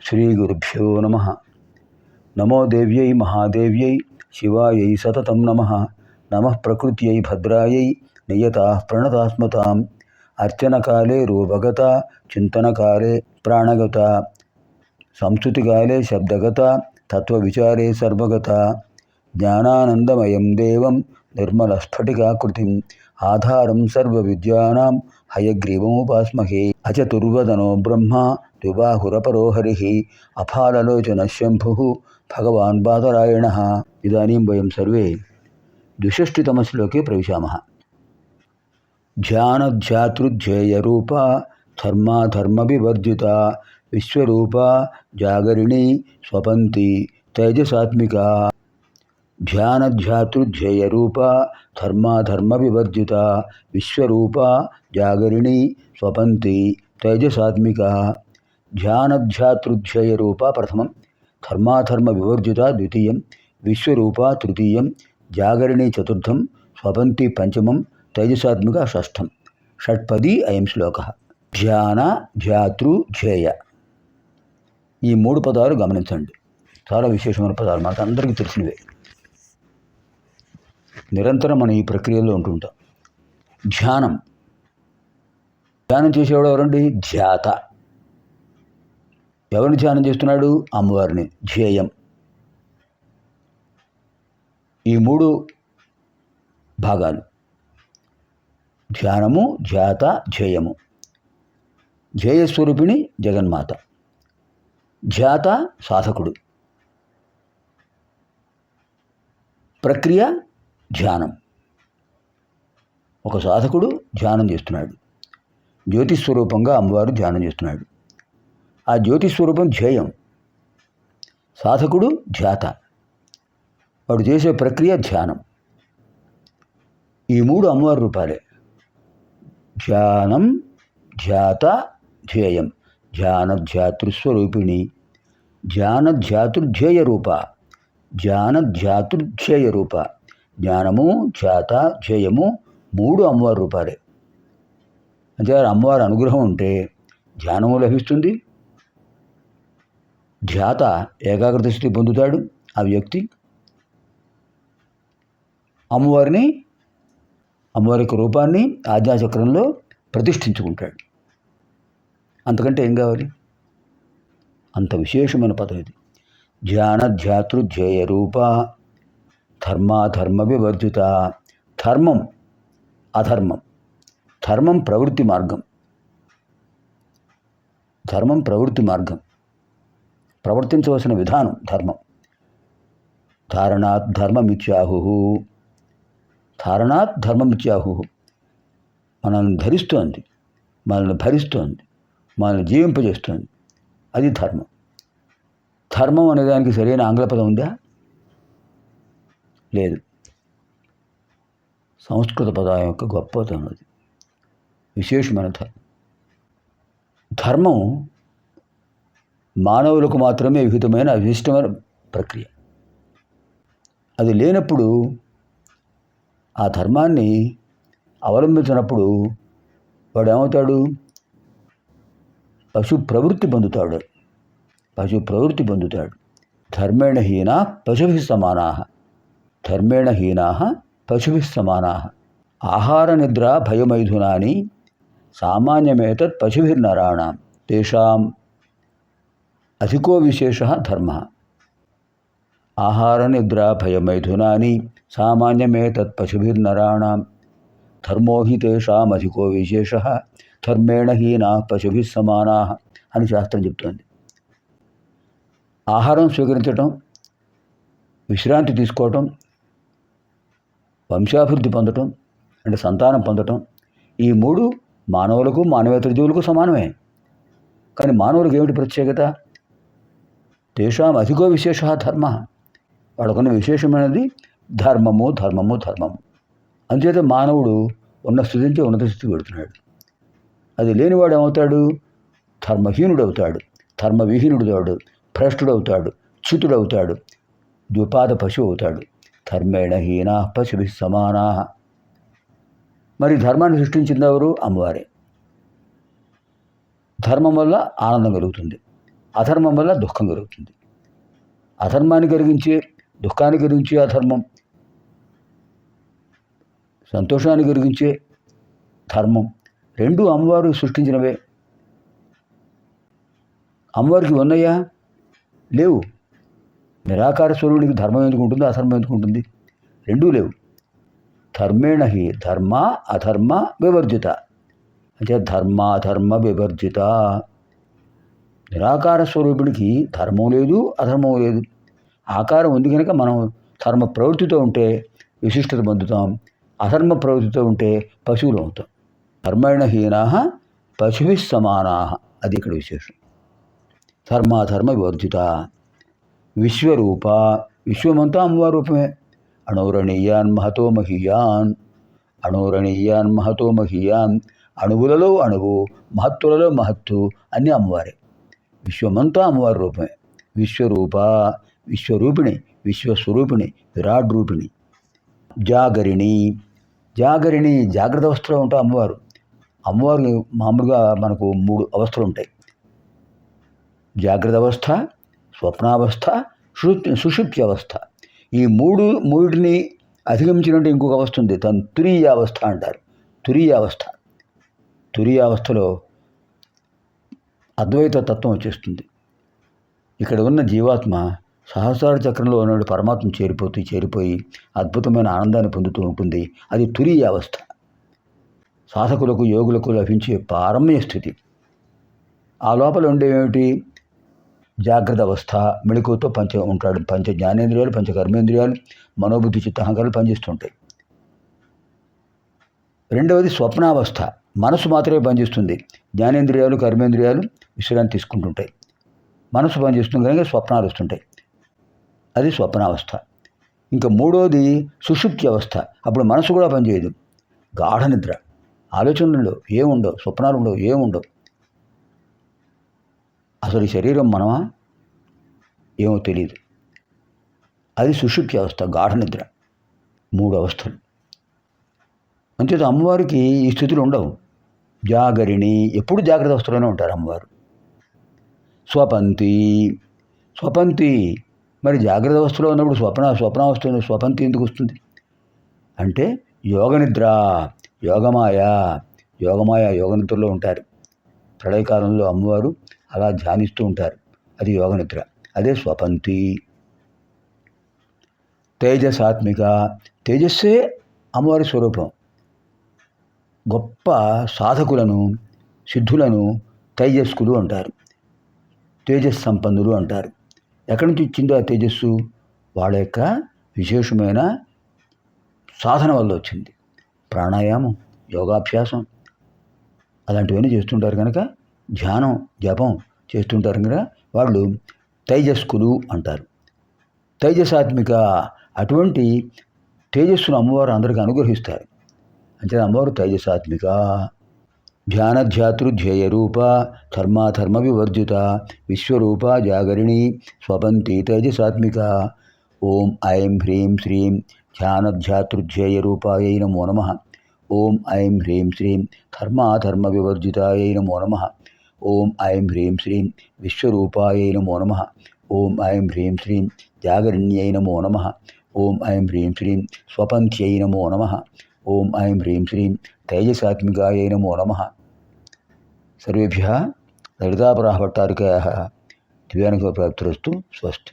శ్రీగురుభ్యో నమః. నమో దేవ్యై మహాదేవ్యై శివాయై సతతం నమః. నమః ప్రకృత్యై భద్రాయై నియతాః ప్రణతాస్మతాం. అర్చనకాలే రూపగత, చింతనకాలే ప్రాణగత, సంస్కృతికాలే శబ్దగత, తత్వవిచారే సర్వగత. జ్ఞానానందమయం దేవం నిర్మలస్ఫటికాకృతిం ఆధారం సర్వవిద్యానాం హయగ్రీవముపాస్మహే. అచతుర్వదనో బ్రహ్మ ద్విబాహురపరో హరిః అఫాలలోచనः శంభుః భగవాన్ బాదరాయణः. ఇదానీం వయం సర్వే ద్విషష్టితమశ్లోకే ప్రవిశామः. ధ్యానధ్యాతృధ్యేయరూపా ధర్మాధర్మవివర్జితా విశ్వరూపా జాగరిణీ స్వపంతి తేజసాత్మికా. ధ్యానధ్యాతృధ్యేయరూపా ధర్మాధర్మవివర్జితా విశ్వరూపా జాగరిణీ స్వపంతి తేజసాత్మికా. ధ్యానధ్యాతృధ్యేయరూపా ప్రథమం, ధర్మాధర్మవివర్జితా ద్వితీయం, విశ్వరూపా తృతీయం, జాగరిణీ చతుర్థం, స్వపంతి పంచమం, తేజసాత్మిక షష్ఠం. షట్పదీ అయం శ్లోకः. ధ్యాన ధ్యాతృ ధ్యేయ ఈ మూడు పదాలు గమనించండి. చాలా విశేషమైన పదాలు, మనకు అందరికీ తెలిసినవే. నిరంతరం మనం ఈ ప్రక్రియలో ఉంటుంటాం. ధ్యానం చేసేవాడు ఎవరండి? ధ్యాత. ఎవరిని ధ్యానం చేస్తున్నాడు? అమ్మవారిని. ధ్యేయం. ఈ మూడు భాగాలు, ధ్యానము, ధ్యాత, ధ్యేయము. ధ్యేయస్వరూపిణి జగన్మాత, ధ్యాత సాధకుడు, ప్రక్రియ ధ్యానం. ఒక సాధకుడు ధ్యానం చేస్తున్నాడు, జ్యోతిస్వరూపంగా అమ్మవారు ధ్యానం చేస్తున్నాడు. ఆ జ్యోతిస్వరూపం ధ్యేయం, సాధకుడు ధ్యాత, వాడు చేసే ప్రక్రియ ధ్యానం. ఈ మూడు అమ్మవారి రూపాలే. ధ్యానం, ధ్యాత, ధ్యేయం. ధ్యానధ్యాతృస్వరూపిణి, ధ్యానధ్యాతృధ్యేయ రూప, ధ్యానధ్యాతృధ్యేయ రూప. జ్ఞానము, ధ్యాత, ధ్యేయము మూడు అమ్మవారి రూపాలే. అంటే అమ్మవారి అనుగ్రహం ఉంటే ధ్యానము లభిస్తుంది, ధ్యాత ఏకాగ్రత స్థితి పొందుతాడు ఆ వ్యక్తి, అమ్మవారి యొక్క రూపాన్ని ఆజ్ఞాచక్రంలో ప్రతిష్ఠించుకుంటాడు. అంతకంటే ఏం కావాలి? అంత విశేషమైన పదం ఇది. ధ్యానధ్యాతృధ్యేయ రూప ధర్మాధర్మ వివర్జిత. ధర్మం, అధర్మం. ధర్మం ప్రవృత్తి మార్గం. ధర్మం ప్రవృత్తి మార్గం, ప్రవర్తించవలసిన విధానం ధర్మం. ధారణాత్ ధర్మమిత్యాహు. ధారణాత్ ధర్మమిత్యాహు. మనల్ని ధరిస్తోంది, మనల్ని భరిస్తోంది, మనల్ని జీవింపజేస్తోంది. అది ధర్మం. ధర్మం అనేదానికి సరైన ఆంగ్ల పదం ఉందా? లేదు. సంస్కృత పదం యొక్క గొప్పతనం అది, విశేషమైన ధర్మం. ధర్మం మానవులకు మాత్రమే విహితమైన విశిష్టమైన ప్రక్రియ. అది లేనప్పుడు, ఆ ధర్మాన్ని అవలంబించినప్పుడు వాడు ఏమవుతాడు? పశు ప్రవృత్తి పొందుతాడు. పశు ప్రవృత్తి పొందుతాడు. ధర్మేణ హీనా పశుభిః సమానాః. ధర్మేణ హీనాః పశుభిః సమానాః. ఆహార నిద్ర భయమైథునాని సామాన్యమేతత్ పశుభిర్నరాణాం తేషాం అధికో విశేషః ధర్మః. ఆహార నిద్ర భయమైథునాని సామాన్యమేతత్ పశుభిర్నరాణాం ధర్మో హి తేషాం అధికో విశేషః ధర్మేణ హీనా పశుభిః సమానాః అని శాస్త్రం చెప్తోంది. ఆహారం స్వీకరించటం, విశ్రాంతి తీసుకోవటం, వంశాభివృద్ధి పొందటం అంటే సంతానం పొందటం, ఈ మూడు మానవులకు మానవేతర జీవులకు సమానమే. కానీ మానవులకు ఏమిటి ప్రత్యేకత? తేషాం అధికో విశేషః ధర్మః. వాళ్ళకున్న విశేషమైనది ధర్మము, ధర్మము, ధర్మము. అందుచేత మానవుడు ఉన్న స్థితి నుంచి ఉన్నత స్థితికి వెళుతున్నాడు. అది లేనివాడు ఏమవుతాడు? ధర్మహీనుడవుతాడు, ధర్మవిహీనుడవుతాడు, భ్రష్టుడవుతాడు, చ్యుతుడవుతాడు, ద్విపాద పశువు అవుతాడు. ధర్మేణ హీనా పశుభిః సమానాః. మరి ధర్మాన్ని సృష్టించింది ఎవరు? అమ్మవారే. ధర్మం వల్ల ఆనందం కలుగుతుంది, అధర్మం వల్ల దుఃఖం కలుగుతుంది. అధర్మాన్ని కలిగించే, దుఃఖాన్ని కలిగించే అధర్మం, సంతోషాన్ని కలిగించే ధర్మం, రెండు అమ్మవారు సృష్టించినవే. అమ్మవారికి ఉన్నాయా? లేవు. నిరాకార స్వరూపుడికి ధర్మం ఎందుకు ఉంటుంది, అధర్మం ఎందుకు ఉంటుంది? రెండూ లేవు. ధర్మేణ హి ధర్మ అధర్మ వివర్జిత, అంటే ధర్మాధర్మ వివర్జిత. నిరాకార స్వరూపుడికి ధర్మం లేదు, అధర్మం లేదు. ఆకారం ఉంది కనుక మనం ధర్మ ప్రవృత్తితో ఉంటే విశిష్టత పొందుతాం, అధర్మ ప్రవృత్తితో ఉంటే పశువులు అవుతాం. ధర్మేణ హీనా పశుభి సమానా, అది ఇక్కడ విశేషం. ధర్మాధర్మ వివర్జిత. విశ్వరూప, విశ్వమంతా అమ్మవారి రూపమే. అణోరణీయాన్ మహతో మహీయాన్, అణోరణీయాన్ మహతో మహీయాన్, అణువులలో అణువు, మహత్తులలో మహత్తు, అన్నీ అమ్మవారే. విశ్వమంతా అమ్మవారి రూపమే. విశ్వరూప, విశ్వరూపిణి, విశ్వస్వరూపిణి, విరాట్ రూపిణి. జాగరిణి, జాగరిణి జాగ్రత్త అవస్థలో ఉంటాయి అమ్మవారు. అమ్మవారు మామూలుగా మనకు 3 అవస్థలు ఉంటాయి. జాగ్రత్త అవస్థ, స్వప్నావస్థ, సుషుప్తి అవస్థ. ఈ మూడిని అధిగమించినట్టు ఇంకొక అవస్థ ఉంది, తను తురీయావస్థ అంటారు. తురీయావస్థ, తురీయావస్థలో అద్వైత తత్వం వచ్చేస్తుంది. ఇక్కడ ఉన్న జీవాత్మ సహస్రార చక్రంలో ఉన్న పరమాత్మ చేరిపోయి అద్భుతమైన ఆనందాన్ని పొందుతూ ఉంటుంది. అది తురీయావస్థ. సాధకులకు, యోగులకు లభించే పారమ్య స్థితి. ఆ లోపల ఉండేవేమిటి? జాగ్రత్త అవస్థ, మెళకువతో ఉంటాడు. పంచ జ్ఞానేంద్రియాలు, పంచ కర్మేంద్రియాలు, మనోబుద్ధి చిత్తహంకారాలు పనిచేస్తుంటాయి. రెండవది స్వప్నావస్థ, మనసు మాత్రమే పనిచేస్తుంది. జ్ఞానేంద్రియాలు, కర్మేంద్రియాలు విశ్రాంతి తీసుకుంటుంటాయి. మనసు పనిచేస్తుంది కనుక స్వప్నాలు వస్తుంటాయి. అది స్వప్నావస్థ. ఇంకా మూడవది సుషుప్తి అవస్థ. అప్పుడు మనసు కూడా పనిచేయదు. గాఢ నిద్ర, ఆలోచనలు ఏముండవు, స్వప్నాలు ఉండవు, ఏముండవు. అసలు ఈ శరీరం మనమా ఏమో తెలియదు. అది సుషుప్తి అవస్థ, గాఢ నిద్ర. 3 అవస్థలు. అంతేత అమ్మవారికి ఈ స్థితులు ఉండవు. జాగరిణి, ఎప్పుడు జాగ్రత్త అవస్థలోనే ఉంటారు అమ్మవారు. స్వపంతి, స్వపంతి మరి జాగ్రత్త అవస్థలో ఉన్నప్పుడు స్వప్నావస్థలో స్వపంతి ఎందుకు వస్తుంది అంటే యోగనిద్ర, యోగమాయ యోగనిద్రలో ఉంటారు. ప్రళయకాలంలో అమ్మవారు అలా ధ్యానిస్తూ ఉంటారు. అది యోగనిద్ర, అదే స్వపంతి. తేజసాత్మిక, తేజస్సే అమ్మవారి స్వరూపం. గొప్ప సాధకులను, సిద్ధులను తేజస్కులు అంటారు, తేజస్ సంపన్నులు అంటారు. ఎక్కడి నుంచి వచ్చిందో ఆ తేజస్సు? వాళ్ళ యొక్క విశేషమైన సాధన వల్ల వచ్చింది. ప్రాణాయామం, యోగాభ్యాసం అలాంటివన్నీ చేస్తుంటారు కనుక, ధ్యానం, జపం చేస్తుంటారు కనుక వాళ్ళు తేజస్కులు అంటారు. తేజసాత్మిక, అటువంటి తేజస్సును అమ్మవారు అందరికీ అనుగ్రహిస్తారు. అంటే అమ్మవారు తేజసాత్మిక. ధ్యానధ్యాతృధ్యేయ రూప, ధర్మాధర్మ వివర్జిత, విశ్వరూప జాగరిణి, స్వపంతి తేజసాత్మిక. ఓం ఐం హ్రీం శ్రీం ధ్యానధ్యాతృధ్యేయ రూపాయై నమో నమః. ఓం ఐం హ్రీం శ్రీం ధర్మాధర్మ వివర్జితాయై నమో నమః. ఓం ఐం హ్రీం శ్రీం విశ్వరూపాయై నమో నమః. ఓం ఐం హ్రీం శ్రీం జాగరిణ్యై నమో నమః. ఓం ఐం హ్రీం శ్రీం స్వపంత్యై నమో నమః. ఓం ఐం హ్రీం శ్రీం తేజసాత్మికాయై నమో నమః. సర్వేభ్యः లలితాపరాభట్టారికాయాः దివ్యానుగ్రహప్రాప్తిరస్తు. స్వస్తి.